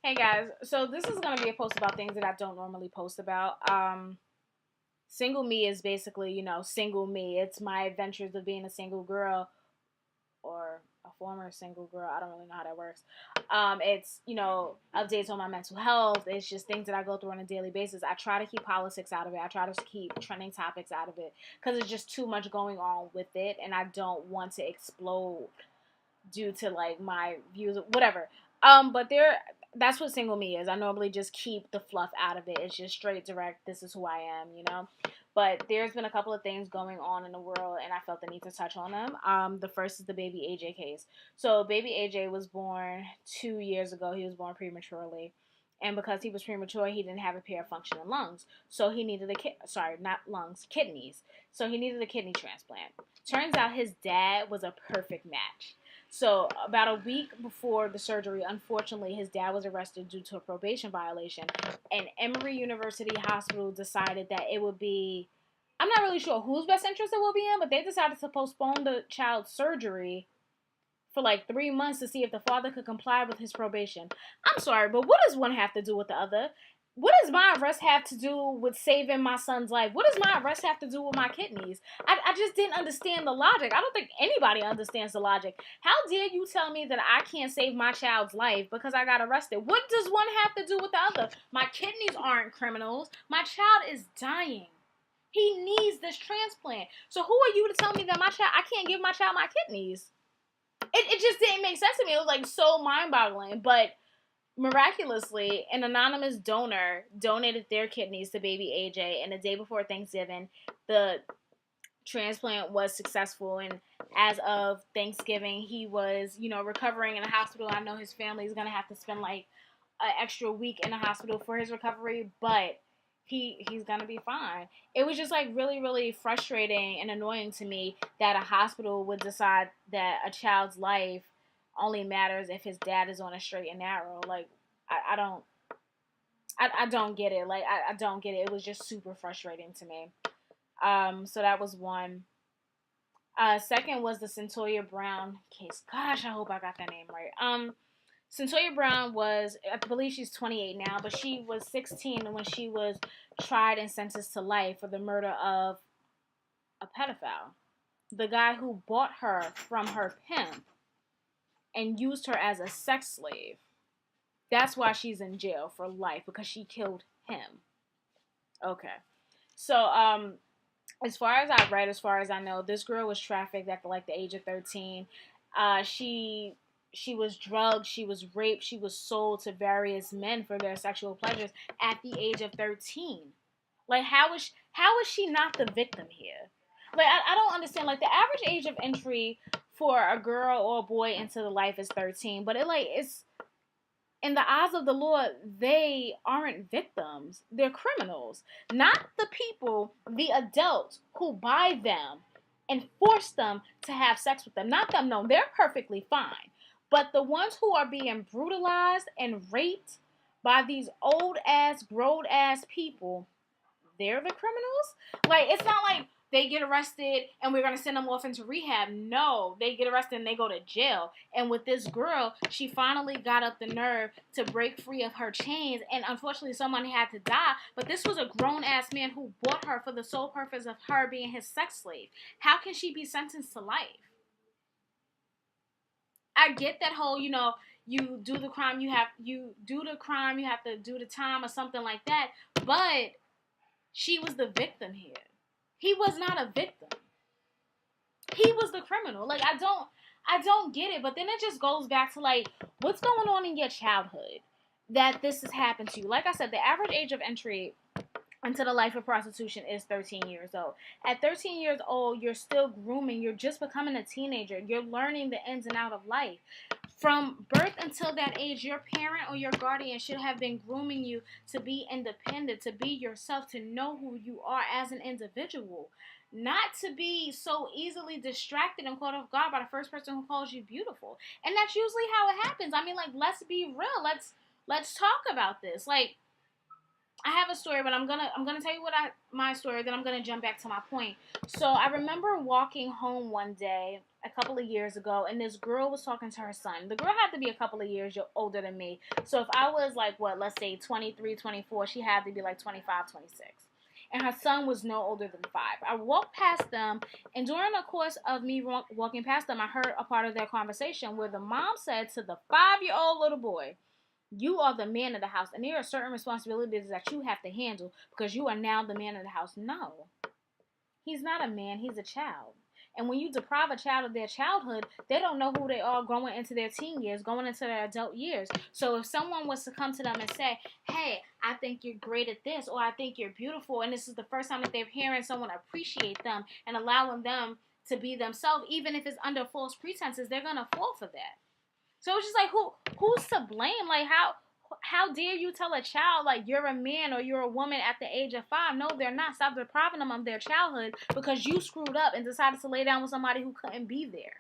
Hey guys, so this is gonna be a post about things that I don't normally post about. Single me is basically, single me. It's my adventures of being a single girl or a former single girl. I don't really know how that works. It's, updates on my mental health. It's just things that I go through on a daily basis. I try to keep politics out of it. I try to keep trending topics out of it because it's just too much going on with it, and I don't want to explode due to like my views, whatever. But that's what single me is. I normally just keep the fluff out of it. It's just straight direct. This is who I am. But there's been a couple of things going on in the world, and I felt the need to touch on them. The first is the baby AJ case. So baby AJ was born 2 years ago. He was born prematurely. And because he was premature, he didn't have a pair of functioning lungs. So he needed kidneys. So he needed a kidney transplant. Turns out his dad was a perfect match. So, about a week before the surgery, unfortunately, his dad was arrested due to a probation violation. And Emory University Hospital decided that it would be, I'm not really sure whose best interest it will be in, but they decided to postpone the child's surgery for like 3 months to see if the father could comply with his probation. I'm sorry, but what does one have to do with the other? What does my arrest have to do with saving my son's life? What does my arrest have to do with my kidneys? I just didn't understand the logic. I don't think anybody understands the logic. How dare you tell me that I can't save my child's life because I got arrested? What does one have to do with the other? My kidneys aren't criminals. My child is dying. He needs this transplant. So who are you to tell me that I can't give my child my kidneys? It just didn't make sense to me. It was like so mind-boggling. But miraculously, an anonymous donor donated their kidneys to baby AJ, and the day before Thanksgiving, the transplant was successful. And as of Thanksgiving, he was, recovering in a hospital. I know his family is gonna have to spend like an extra week in the hospital for his recovery, but he's gonna be fine. It was just like really, really frustrating and annoying to me that a hospital would decide that a child's life only matters if his dad is on a straight and narrow. Like, I don't get it. Like, I don't get it. It was just super frustrating to me. So that was one. Second was the Centoya Brown case. Gosh, I hope I got that name right. Centoya Brown I believe she's 28 now, but she was 16 when she was tried and sentenced to life for the murder of a pedophile. The guy who bought her from her pimp and used her as a sex slave. That's why she's in jail for life, because she killed him. Okay. So, as far as I read, as far as I know, this girl was trafficked at like the age of 13. She was drugged, she was raped, she was sold to various men for their sexual pleasures at the age of 13. Like, how is she not the victim here? Like, I don't understand. Like, the average age of entry for a girl or a boy into the life is 13, but it's in the eyes of the Lord, they aren't victims. They're criminals. Not the people, the adults who buy them and force them to have sex with them. Not them, no, they're perfectly fine. But the ones who are being brutalized and raped by these old ass, grown ass people, they're the criminals? Like, it's not like they get arrested and we're going to send them off into rehab. No, they get arrested and they go to jail. And with this girl, she finally got up the nerve to break free of her chains. And unfortunately, someone had to die. But this was a grown-ass man who bought her for the sole purpose of her being his sex slave. How can she be sentenced to life? I get that whole, you do the crime, you have to do the time or something like that. But she was the victim here. He was not a victim. He was the criminal. Like, I don't get it. But then it just goes back to, like, what's going on in your childhood that this has happened to you? Like I said, the average age of entry into the life of prostitution is 13 years old. At 13 years old, you're still grooming. You're just becoming a teenager. You're learning the ins and outs of life. From birth until that age, your parent or your guardian should have been grooming you to be independent, to be yourself, to know who you are as an individual. Not to be so easily distracted and caught off guard by the first person who calls you beautiful. And that's usually how it happens. I mean, like, let's be real. Let's talk about this. Like, I have a story, but I'm gonna tell you my story, then I'm gonna jump back to my point. So I remember walking home one day, a couple of years ago, and this girl was talking to her son. The girl had to be a couple of years older than me. So if I was like, what, let's say 23, 24, she had to be like 25, 26. And her son was no older than 5. I walked past them, and during the course of me walking past them, I heard a part of their conversation where the mom said to the 5-year-old little boy, you are the man of the house, and there are certain responsibilities that you have to handle because you are now the man of the house. No, he's not a man, he's a child. And when you deprive a child of their childhood, they don't know who they are going into their teen years, going into their adult years. So if someone was to come to them and say, hey, I think you're great at this, or I think you're beautiful, and this is the first time that they're hearing someone appreciate them and allowing them to be themselves, even if it's under false pretenses, they're going to fall for that. So it's just like, who's to blame? Like, how dare you tell a child, like, you're a man or you're a woman at the age of 5? No, they're not. Stop depriving them of their childhood because you screwed up and decided to lay down with somebody who couldn't be there.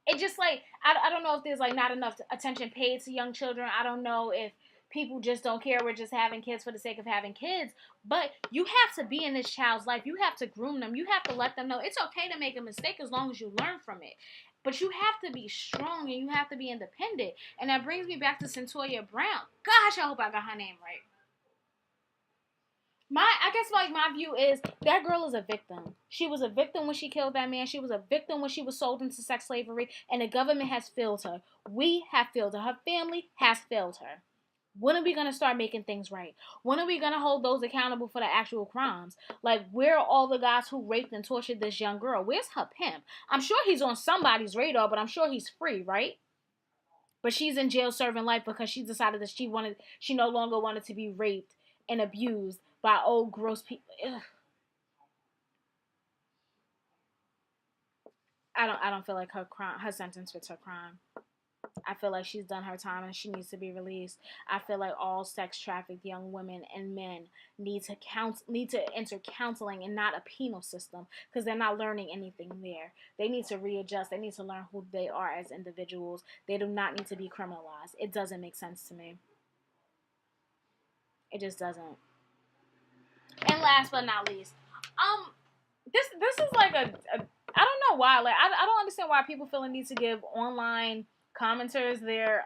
It just, like, I don't know if there's, like, not enough attention paid to young children. I don't know if people just don't care. We're just having kids for the sake of having kids. But you have to be in this child's life. You have to groom them. You have to let them know it's okay to make a mistake as long as you learn from it. But you have to be strong and you have to be independent. And that brings me back to Centoya Brown. Gosh, I hope I got her name right. I guess, like, my view is that girl is a victim. She was a victim when she killed that man. She was a victim when she was sold into sex slavery. And the government has failed her. We have failed her. Her family has failed her. When are we going to start making things right? When are we going to hold those accountable for the actual crimes? Like, where are all the guys who raped and tortured this young girl? Where's her pimp? I'm sure he's on somebody's radar, but I'm sure he's free, right? But she's in jail serving life because she decided that she no longer wanted to be raped and abused by old gross people. Ugh. I don't feel like her sentence fits her crime. I feel like she's done her time and she needs to be released. I feel like all sex trafficked young women and men need to enter counseling and not a penal system because they're not learning anything there. They need to readjust. They need to learn who they are as individuals. They do not need to be criminalized. It doesn't make sense to me. It just doesn't. And last but not least, this is like a I don't know why. Like, I don't understand why people feel the need to give online commenters their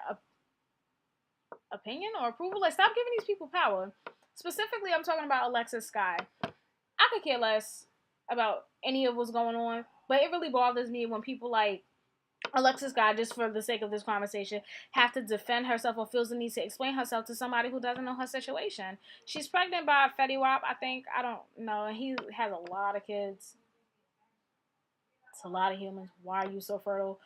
opinion or approval. Like, stop giving these people power. Specifically, I'm talking about Alexis Sky. I could care less about any of what's going on, but it really bothers me when people like Alexis Sky, just for the sake of this conversation, have to defend herself or feels the need to explain herself to somebody who doesn't know her situation. She's pregnant by Fetty Wap, I think. I don't know. He has a lot of kids. It's a lot of humans. Why are you so fertile?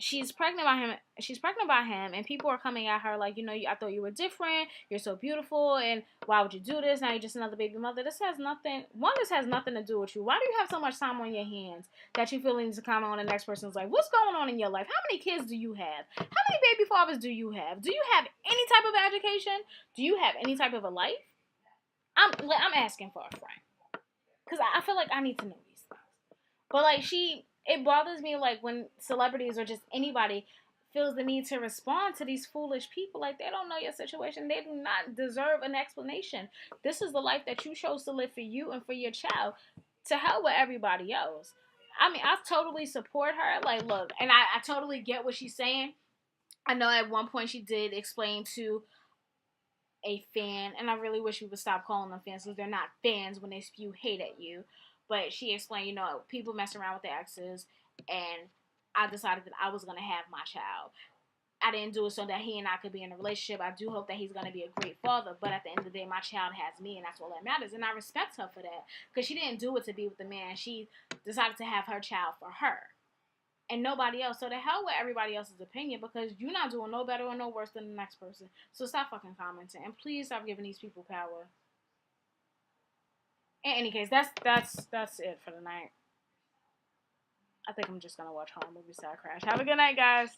She's pregnant by him. She's pregnant by him, and people are coming at her like, I thought you were different. You're so beautiful, and why would you do this? Now you're just another baby mother. This has nothing to do with you. Why do you have so much time on your hands that you feel need to comment on the next person's life? What's going on in your life? How many kids do you have? How many baby fathers do you have? Do you have any type of education? Do you have any type of a life? I'm asking for a friend because I feel like I need to know these things. But like it bothers me, like, when celebrities or just anybody feels the need to respond to these foolish people. Like, they don't know your situation. They do not deserve an explanation. This is the life that you chose to live for you and for your child. To hell with everybody else. I mean, I totally support her. Like, look, and I totally get what she's saying. I know at one point she did explain to a fan, and I really wish we would stop calling them fans because they're not fans when they spew hate at you. But she explained, people mess around with their exes, and I decided that I was going to have my child. I didn't do it so that he and I could be in a relationship. I do hope that he's going to be a great father, but at the end of the day, my child has me, and that's all that matters. And I respect her for that, because she didn't do it to be with the man. She decided to have her child for her and nobody else. So the hell with everybody else's opinion, because you're not doing no better or no worse than the next person. So stop fucking commenting, and please stop giving these people power. In any case, that's it for the night. I think I'm just gonna watch horror movies till I crash. Have a good night, guys.